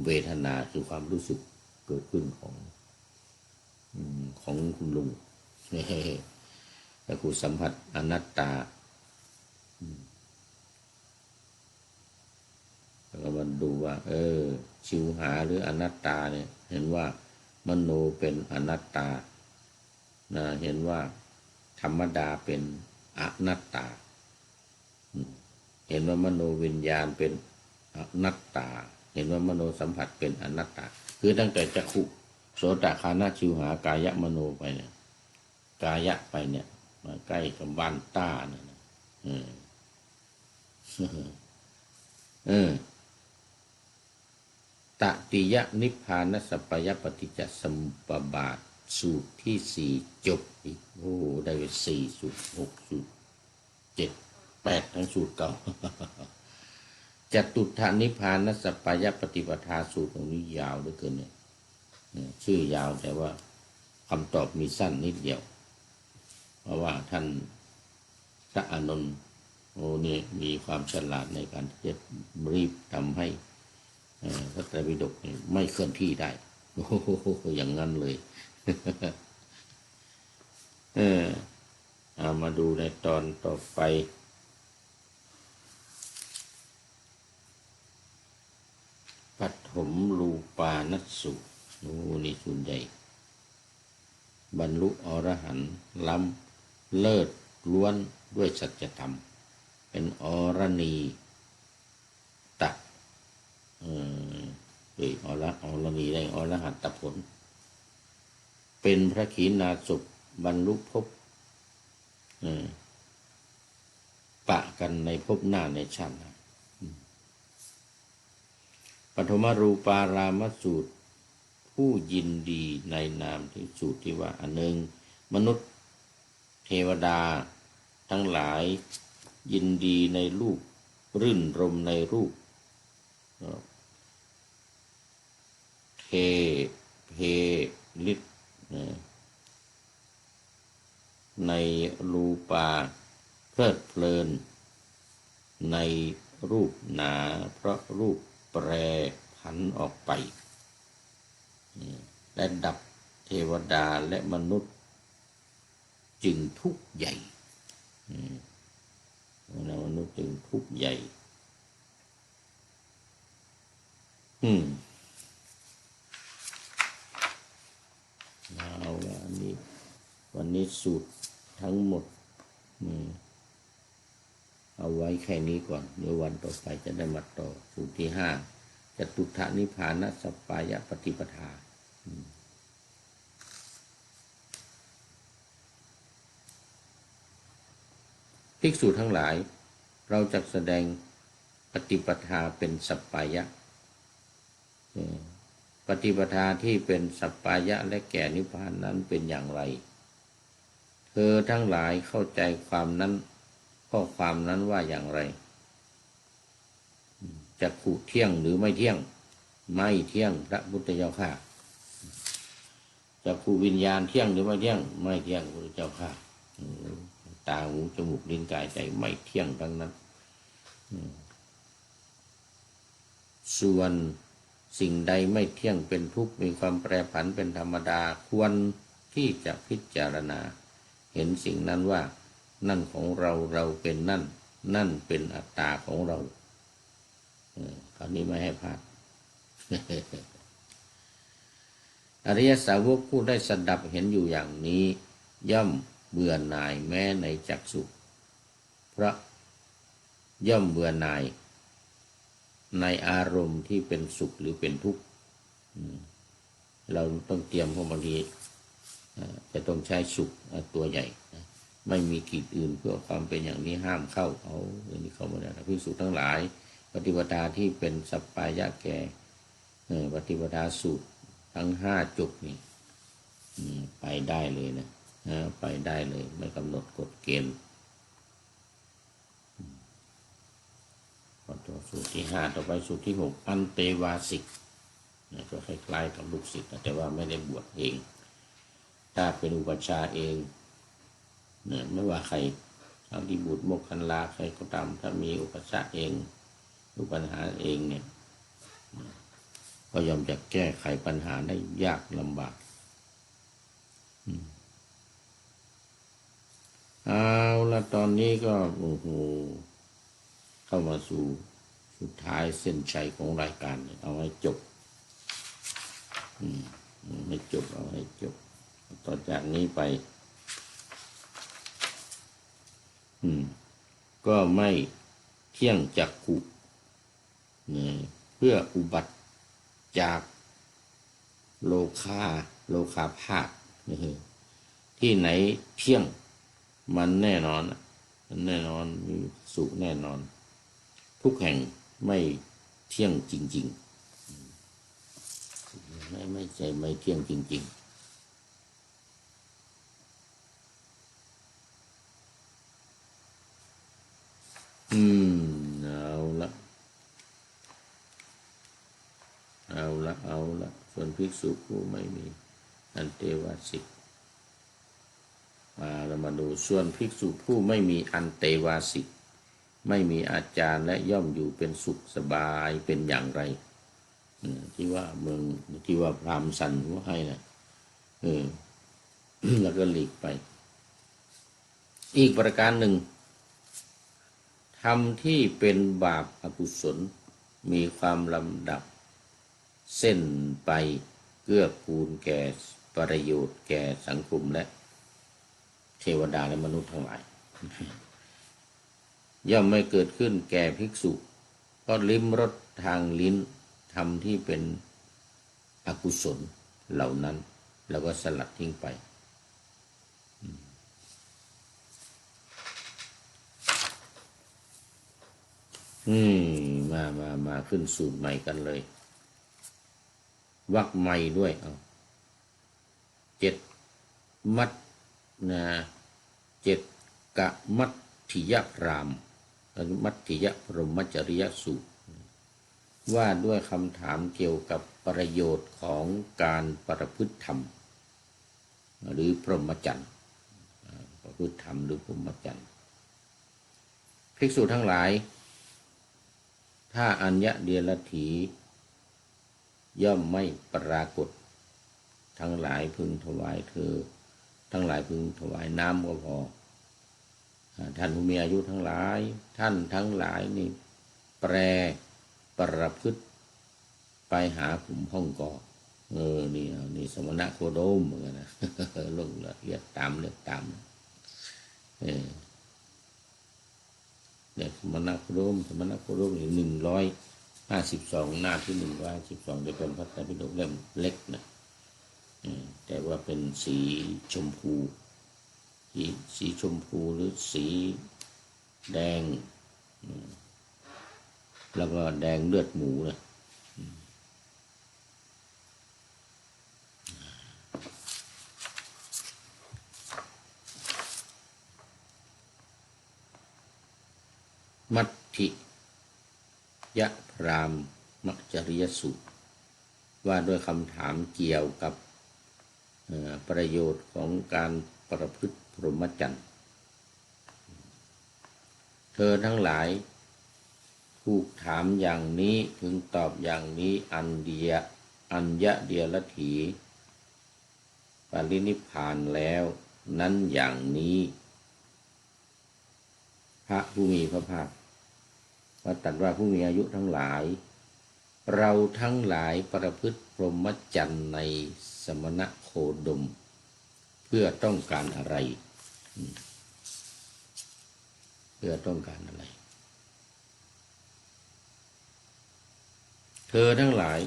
Speaker 1: เวทนาคือความรู้สึกเกิดขึ้นของ ของคุณลุงจักขุสัมผัสอนัตตาแล้วก็มาดูว่าชิวหาหรืออนัตตาเนี่ยเห็นว่ามโนเป็นอนัตตานะเห็นว่าธรรมดาเป็นอนัตตาเห็นว่ามโนวิญญาณเป็นอนัตตาเห็นว่ามโนสัมผัสเป็นอนัตตาคือตั้งแต่จักขุโสตคานะชิวหากายะมโนไปเนี่ยกายะไปเนี่ยมาใกล้กับบ้านต้าเนี่ยตติยนิพพานสัพพยปฏิจจสมุปบาทสูตรที่สี่จบอีกโอ้ได้ไป4 สูตร 6 สูตร 7 8ทั้งสูตรเก่าจตุถานิพพานสัพพยปฏิปทาสูตรตรงนี้ยาวเหลือเกินเนี่ยชื่อยาวแต่ว่าคำตอบมีสั้นนิดเดียวเพราะว่าท่านพระอานนท์นี่มีความฉลาดในการที่จะรีบทำให้พระไตรปิฎกไม่เคลื่อนที่ได้โอ้โหอย่างนั้นเลยเอามาดูในตอนต่อไปปฐมรูปานัสสุนี่ส่วนใหญ่บรรลุอรหันต์ล้ำเลิศล้วนด้วยสัจธรรมเป็นอรณีตะอรณีได้อรหัตผลเป็นพระขีณาสพบรรลุภพปะกันในภพหน้าในชาติหน้าปฐมรูปารามสูตรผู้ยินดีในนามที่สูตรที่ว่าอันหนึ่งมนุษย์เทวดาทั้งหลายยินดีในรูปรื่นรมในรูปเพลิศในรูปาเพลิดเพลินในรูปหนาเพราะรูปแปรผันออกไปและดับเทวดาและมนุษย์จึงทุกข์ใหญ่มนุษย์จึงทุกข์ใหญ่เอาละวันนี้สูตรทั้งหมดเอาไว้แค่นี้ก่อนเดี๋ยววันต่อไปจะได้มาต่อสูตรที่5จตุถานิพพานสัพพยปฏิปทาภิกษุทั้งหลายเราจะแสดงปฏิปทาเป็นสัพพยะปฏิปทาที่เป็นสัพพยะและแก่นิพพานนั้นเป็นอย่างไรเธอทั้งหลายเข้าใจความนั้นข้อความนั้นว่าอย่างไรจักขุเที่ยงหรือไม่เที่ยงไม่เที่ยงพระพุทธเจ้าข้าจักขุวิญญาณเที่ยงหรือไม่เที่ยงไม่เที่ยงพระพุทธเจ้าข้าตาหูจมูกลิ้นกายใจไม่เที่ยงทั้งนั้นส่วนสิ่งใดไม่เที่ยงเป็นทุกข์มีความแปรผันเป็นธรรมดาควรที่จะพิจารณาเห็นสิ่งนั้นว่านั่นของเราเราเป็นนั่นเป็นอัตตาของเราคราวนี้ไม่ให้พลาด อริยสาวกผู้ได้สดับเห็นอยู่อย่างนี้ย่อมเบื่อหน่ายแม้ในจักษุเพราะย่อมเบื่อหน่ายในอารมณ์ที่เป็นสุขหรือเป็นทุกข์เราต้องเตรียมเพราะบางทีจะต้องใช้สุขตัวใหญ่ไม่มีกิจอื่นเพื่อความเป็นอย่างนี้ห้ามเข้าเอาอย่างนี้เข้ามาแล้วภิกษุทั้งหลายปฏิปทาที่เป็นสัพพยะแก่ปฏิปทาสูตรทั้ง5จุดนี่ไปได้เลยนะไปได้เลยไม่กำหนดกฎเกณฑ์ต่อสูตรที่5ต่อไปสูตรที่6อันเตวาสิกก็คล้ายๆกับลูกศิษย์แต่ว่าไม่ได้บวชเองถ้าเป็นอุปัชฌาย์เองไม่ว่าใครทั้งที่บุตรโมกขันลาใครก็ตามถ้ามีอุปัชฌาย์เองรู้ปัญหาเองเนี่ยก็ยอมจะแก้ไขปัญหาได้ยากลำบาก เอาละตอนนี้ก็โอ้โหเข้ามาสู่สุดท้ายเส้นชัยของรายการเอาให้จบให้จบเอาให้จบต่อจากนี้ไปก็ไม่เที่ยงจักขุเพื่ออุบัติจากโลคาภาคที่ไหนเที่ยงมันแน่นอนมีสุขแน่นอนทุกแห่งไม่เที่ยงจริงๆไม่ใช่ไม่เที่ยงจริงๆเอาละส่วนภิกษุผู้ไม่มีอันเตวาสิกเรามาดูส่วนภิกษุผู้ไม่มีอันเตวาสิกไม่มีอาจารย์และย่อมอยู่เป็นสุขสบายเป็นอย่างไรที่ว่าที่ว่าพราหมณ์สั่นหัวให้นะแล้วก็หลีกไปอีกประการหนึ่งทำที่เป็นบาปอกุศลมีความลำดับเส้นไปเกื้อกูลแก่ประโยชน์แก่สังคมและเทวดาและมนุษย์ทั้งหลายย่อมไม่เกิดขึ้นแก่ภิกษุเพราะลิ้มรสทางลิ้นทำที่เป็นอกุศลเหล่านั้นแล้วก็สลัดทิ้งไปมาขึ้นสูตรใหม่กันเลยวรรคใหม่ด้วย7 มัตนะ7 กะมัตถิยพรามมัตถิยพรหมจริยสูตรว่าด้วยคำถามเกี่ยวกับประโยชน์ของการประพฤติธรรมหรือพรหมจรรย์ประพฤติธรรมหรือพรหมจรรย์ภิกษุทั้งหลายถ้าอัญญเดียรถีย่อมไม่ปรากฏทั้งหลายพึงถวายเธอทั้งหลายพึงถวายน้ำก็พอท่านผู้มีอายุทั้งหลายท่านทั้งหลายนี่แปรประพฤติไปหาขุมห้องก่อนี่สมณะโคโดมเหมือนกันนะลงละเอียดตามเลือกตามเนี่ยสมณะโคโดมนี่152หน้าที่152จะเป็นพระไตรปิฎกเล่มเล็กนะแต่ว่าเป็นสีชมพูหรือสีแดงแล้วก็แดงเลือดหมูนะมัตถิยพรามมจริยสูตรว่าด้วยคำถามเกี่ยวกับประโยชน์ของการประพฤติพรหมจรรย์เธอทั้งหลายถูกถามอย่างนี้พึงตอบอย่างนี้อัญญเดียรถีปรินิพพานแล้วนั้นอย่างนี้พระผู้มีพระภาคตรัสว่าผู้มีอายุทั้งหลายเราทั้งหลายประพฤติพรหมจรรย์ในสมณโคดมเพื่อต้องการอะไรเธอทั้งหลาย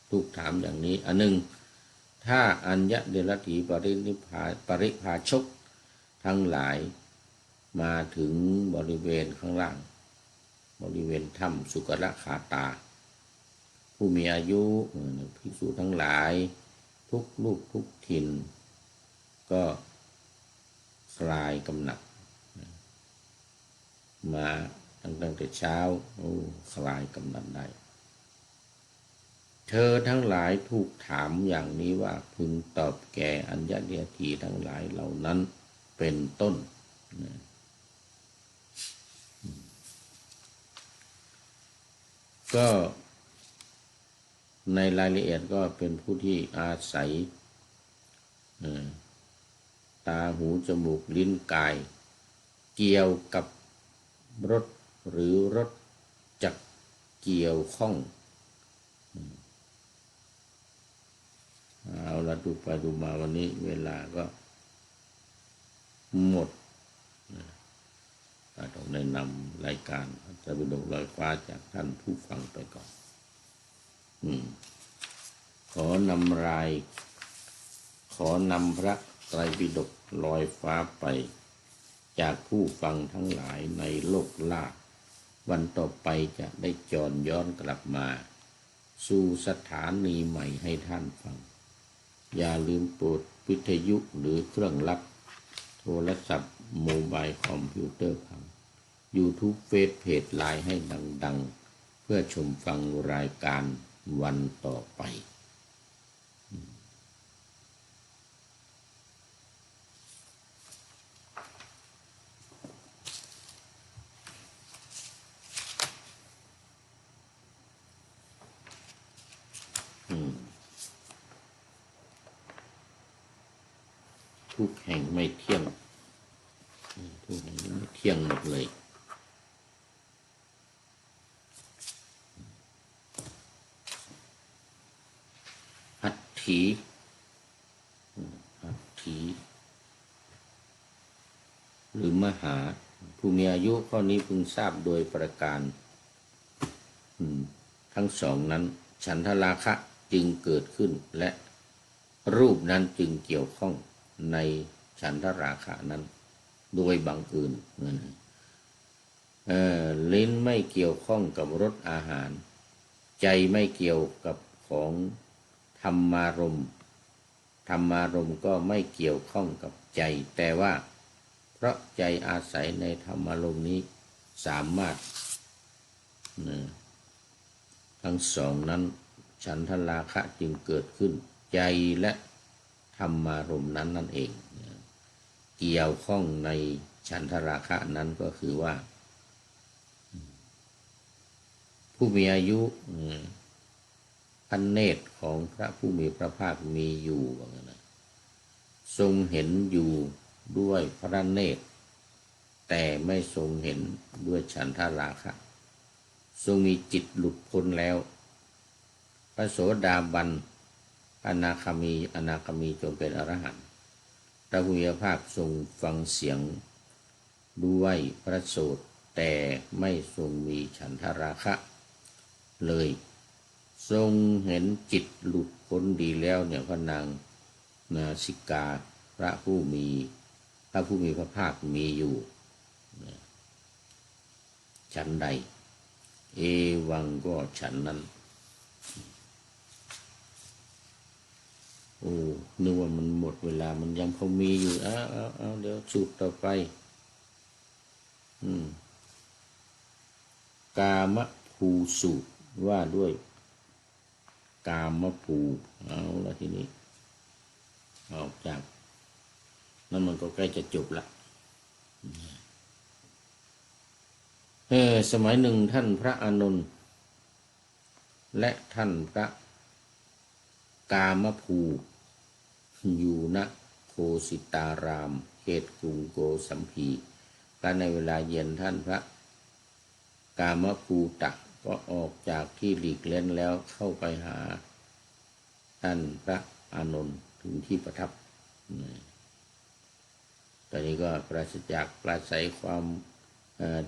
Speaker 1: ถูกถามอย่างนี้อันหนึ่งถ้าอัญญเดรถีปริภาชกทั้งหลายมาถึงบริเวณข้างล่างบริเวณถ้ำสุกรคาตาผู้มีอายุภิกษุทั้งหลายทุกลูกทุกถิ่นก็คลายกำหนัดมาตั้งแต่เช้าคลายกำหนัดได้เธอทั้งหลายถูกถามอย่างนี้ว่าพึงตอบแก่อัญญเดียถีทั้งหลายเหล่านั้นเป็นต้นก็ในรายละเอียดก็เป็นผู้ที่อาศัย ตาหูจมูกลิ้นกายเกี่ยวกับรสหรือรสจักเกี่ยวข้องเอาละดูไปดูมาวันนี้เวลาก็หมดต้องแนะนำรายการพระไตรปิฎกลอยฟ้าจากท่านผู้ฟังไปก่อนขอนำพระไตรปิฎกลอยฟ้าไปจากผู้ฟังทั้งหลายในโลกล่าวันต่อไปจะได้จรย้อนกลับมาสู่สถานีใหม่ให้ท่านฟังอย่าลืมโปรดวิทยุหรือเครื่องรับโทรศัพท์โมบายคอมพิวเตอร์พัง YouTube เฟซเพจไลน์ให้ดังๆเพื่อชมฟังรายการวันต่อไปทุกแห่งไม่เที่ยงทุกแห่งไม่เที่ยงหมดเลยอัตถีหรือมหาผู้มีอายุข้อนี้พึงทราบโดยประการทั้งสองนั้นฉันทราคะจึงเกิดขึ้นและรูปนั้นจึงเกี่ยวข้องในฉันทราคะนั้นโดยบังเอิญลิ้นไม่เกี่ยวข้องกับรสอาหารใจไม่เกี่ยวกับของธรรมารมณ์ก็ไม่เกี่ยวข้องกับใจแต่ว่าเพราะใจอาศัยในธรรมารมณ์นี้สามารถทั้งสองนั้นฉันทราคะจึงเกิดขึ้นใจและธรรมารมณ์นั้นนั่นเองเกี่ยวข้องในฉันทราคะนั้นก็คือว่าผู้มีอายุพระเนตรของพระผู้มีพระภาคมีอยู่ว่างั้นนะทรงเห็นอยู่ด้วยพระเนตรแต่ไม่ทรงเห็นด้วยฉันทราคะทรงมีจิตหลุดพ้นแล้วพระโสดาบันอนาคามีจนเป็นอรหันต์พระผู้มีพระภาคทรงฟังเสียงด้วยพระโสตแต่ไม่ทรงมีฉันทราคะเลยทรงเห็นจิตหลุดพ้นดีแล้วเนี่ยพระนางนาสิกาพระผู้มีพระภาคมีอยู่ฉันใดเอวังก็ฉันนั้นโอ้นึกว่ามันหมดเวลามันยังพอมีอยู่เอาเดี๋ยวสูตรต่อไปกามภูสูตรว่าด้วยกามภูเอาละทีนี้ออกจากนั้นมันก็ใกล้จะจบละสมัยหนึ่งท่านพระอานนท์และท่านพระกามภูอยู่ณโคสิตารามเขตกรุงโกสัมพีและในเวลาเย็นท่านพระกามภูตะก็ออกจากที่หลีกเล่นแล้วเข้าไปหาท่านพระอานนท์ถึงที่ประทับตอนนี้ก็ปราศจากปราศัยความ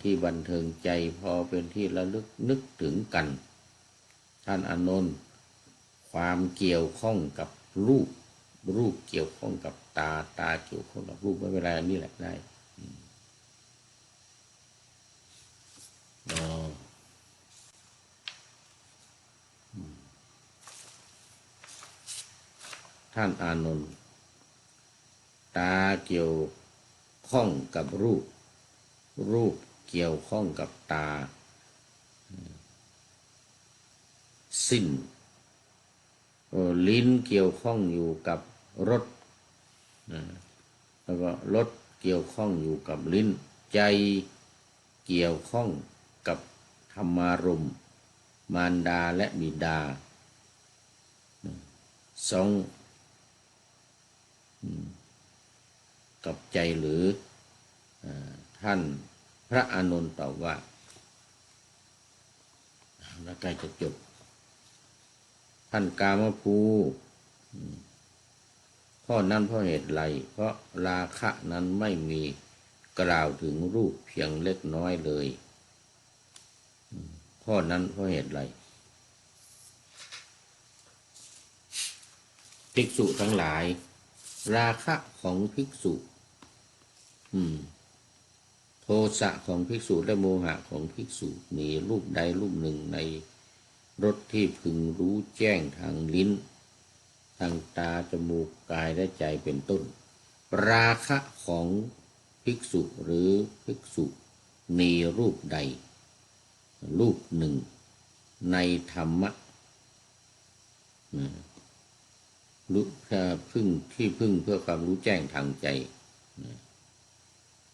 Speaker 1: ที่บันเทิงใจพอเป็นที่ระลึกนึกถึงกันท่านอานนท์ความเกี่ยวข้องกับรูปเกี่ยวข้องกับตาเกี่ยวข้องกับรูปไม่เป็นไรนี่แหละได้ท่านอานนท์ตาเกี่ยวข้องกับรูปเกี่ยวข้องกับตาสิ้นลิ้นเกี่ยวข้องอยู่กับรสแล้วก็รสเกี่ยวข้องอยู่กับลิ้นใจเกี่ยวข้องกับธรรมารมณ์มารดาและบิดาสอง กับใจหรือท่านพระอานนท์ตอบว่าแล้วใกล้จะจบท่านกามภูข้อนั้นเพราะเหตุไรเพราะราคะนั้นไม่มีกล่าวถึงรูปเพียงเล็กน้อยเลยข้อนั้นเพราะเหตุไรภิกษุทั้งหลายราคะของภิกษุโทสะของภิกษุและโมหะของภิกษุมีรูปใดรูปหนึ่งในรสที่พึงรู้แจ้งทางลิ้นทางตาจมูกกายและใจเป็นต้นราคะของภิกษุหรือภิกษุมีรูปใดรูปหนึ่งในธรรมะรู้พึ่งที่พึ่งเพื่อความรู้แจ้งทางใจ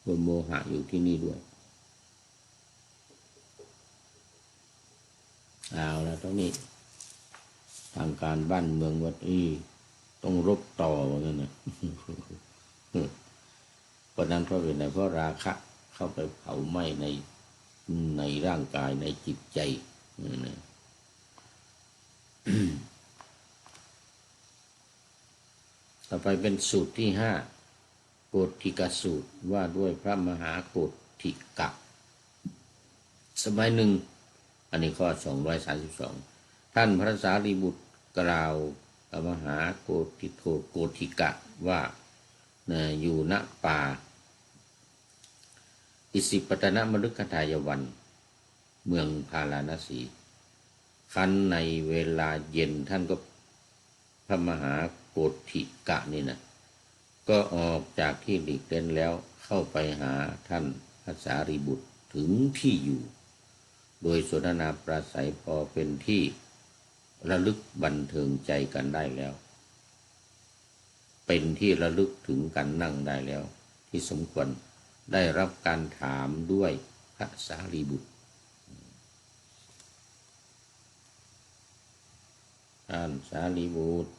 Speaker 1: บนโมหะอยู่ที่นี่ด้วยเอาแล้วตรงนี้ทางการบ้านเมืองวัดต้องรบต่อเหมือนกันนะเพราะนั้นเพราะเป็นอะไรเพราะราคะเข้าไปเผาไหม้ในร่างกายในจิตใจนะต่อไปเป็นสูตรที่ห้าโกฏฐิกสูตรว่าด้วยพระมหาโกฏฐิกะสมัยหนึ่งอันนี้ข้อ232ท่านพระสารีบุตรกล่าวกับมหาโกฏฐิกะว่าอยู่ณป่าอิสิปตนมฤคทายวันเมืองพาราณสีคันในเวลาเย็นท่านก็พระมหาโกฏฐิกะนี่นะก็ออกจากที่หลีกเล่นแล้วเข้าไปหาท่านพระสารีบุตรถึงที่อยู่โดยสนทนาปราศัยพอเป็นที่ระลึกบันเทิงใจกันได้แล้วเป็นที่ระลึกถึงกันนั่งได้แล้วที่สมควรได้รับการถามด้วยพระสารีบุตรท่านสารีบุตร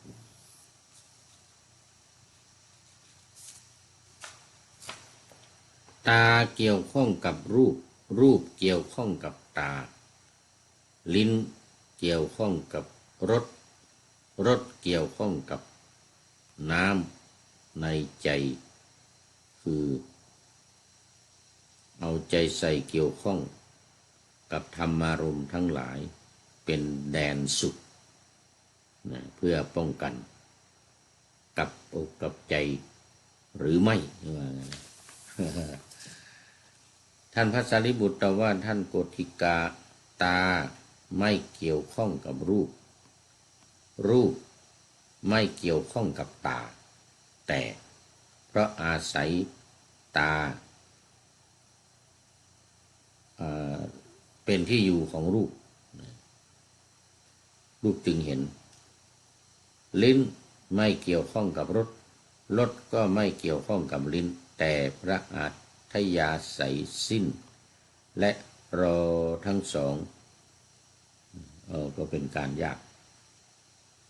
Speaker 1: ตาเกี่ยวข้องกับรูปรูปเกี่ยวข้องกับตาลิ้นเกี่ยวข้องกับรสรสเกี่ยวข้องกับน้ำในใจคือเอาใจใส่เกี่ยวข้องกับธรรมารมณ์ทั้งหลายเป็นแดนสุขนะเพื่อป้องกันกับอกกับใจหรือไม่ว่าท่านพระสารีบุตรตอบว่าท่านโกฏฐิกาตาไม่เกี่ยวข้องกับรูปรูปไม่เกี่ยวข้องกับตาแต่เพราะอาศัยตาเป็นที่อยู่ของรูปจึงเห็นลิ้นไม่เกี่ยวข้องกับรสรสก็ไม่เกี่ยวข้องกับลิ้นแต่พระอัฏฐยาศัยสิ้นและรอทั้งสองก็เป็นการยาก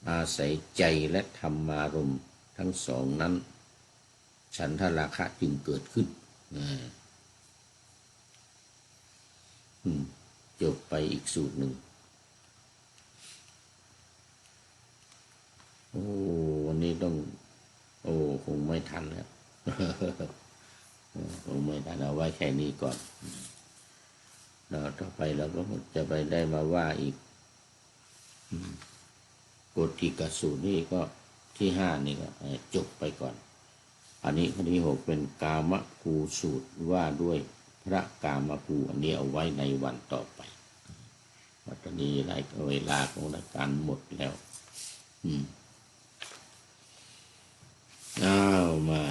Speaker 1: อาศัยใจและธรรมารมณ์ทั้งสองนั้นฉันทราคะจึงเกิดขึ้นจบไปอีกสูตรหนึ่งวันนี้ต้องคงไม่ทันแล้วคงไม่ทันเอาไว้แค่นี้ก่อนแล้วต่อไปเราก็จะไปได้มาว่าอีกโกฏฐิกสูตรนี่ก็ที่ห้านี่ก็จบไปก่อนอันนี้ข้อที่6เป็นกามภูสูตรว่าด้วยพระกามภูอันนี้เอาไว้ในวันต่อไปวันนี้เวลาของรายการหมดแล้วมา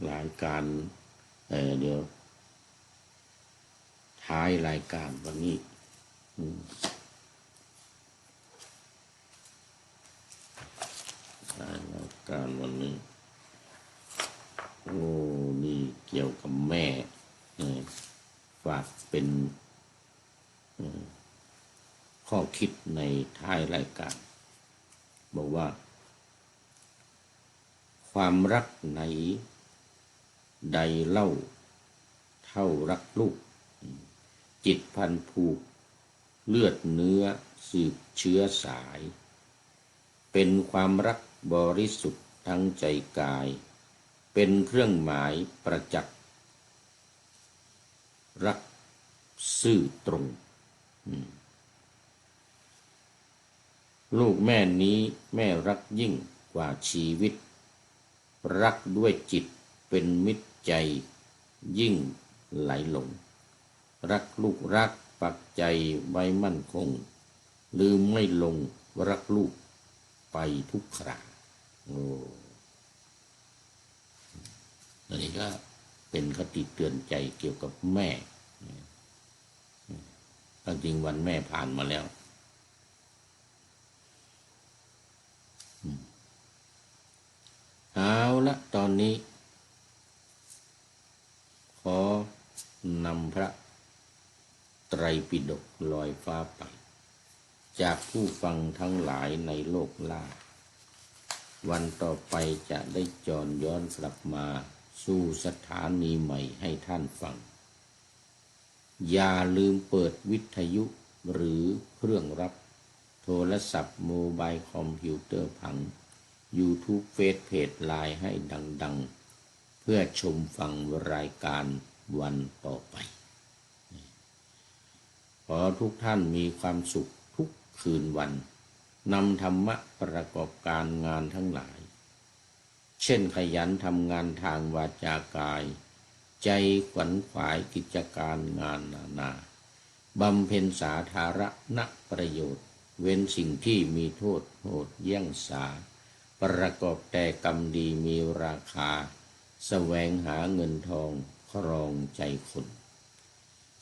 Speaker 1: รายการเดี๋ยวท้ายรายการวันนี้ท้ายรายการวันนี้นี่เกี่ยวกับแม่ฝากเป็น ข้อคิดในท้ายรายการบอกว่าความรักไหนใดเล่าเท่ารักลูกจิตพันผูกเลือดเนื้อสืบเชื้อสายเป็นความรักบริสุทธิ์ทั้งใจกายเป็นเครื่องหมายประจักษ์รักซื่อตรงลูกแม่นี้แม่รักยิ่งกว่าชีวิตรักด้วยจิตเป็นมิตรใจยิ่งไหลหลงรักลูกรักปักใจไว้มั่นคงลืมไม่ลงรักลูกไปทุกคราอันนี้ก็เป็นคติเตือนใจเกี่ยวกับแม่จริงวันแม่ผ่านมาแล้วเอาละตอนนี้ขอนำพระไตรปิฎกลอยฟ้าไปจากผู้ฟังทั้งหลายในโลกล่าวันต่อไปจะได้จรย้อนกลับมาสู่สถานีใหม่ให้ท่านฟังอย่าลืมเปิดวิทยุหรือเครื่องรับโทรศัพท์โมบายคอมพิวเตอร์ผัง YouTube เฟซเพจไลน์ให้ดังๆเพื่อชมฟังรายการวันต่อไปขอทุกท่านมีความสุขทุกคืนวันนำธรรมะประกอบการงานทั้งหลายเช่นขยันทำงานทางวาจากายใจขวัญขวายกิจการงานนานาบำเพ็ญสาธารณประโยชน์เว้นสิ่งที่มีโทษโหดเยี่ยงสาประกอบแต่กรรมดีมีราคาแสวงหาเงินทองครองใจคน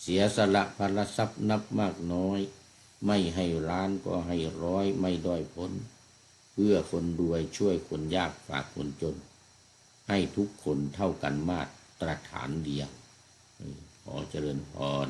Speaker 1: เสียสละพลทรัพย์นับมากน้อยไม่ให้ล้านก็ให้ร้อยไม่ด้อยพ้นเพื่อคนรวยช่วยคนยากฝากคนจนให้ทุกคนเท่ากันมาตรฐานเดียวขอเจริญพร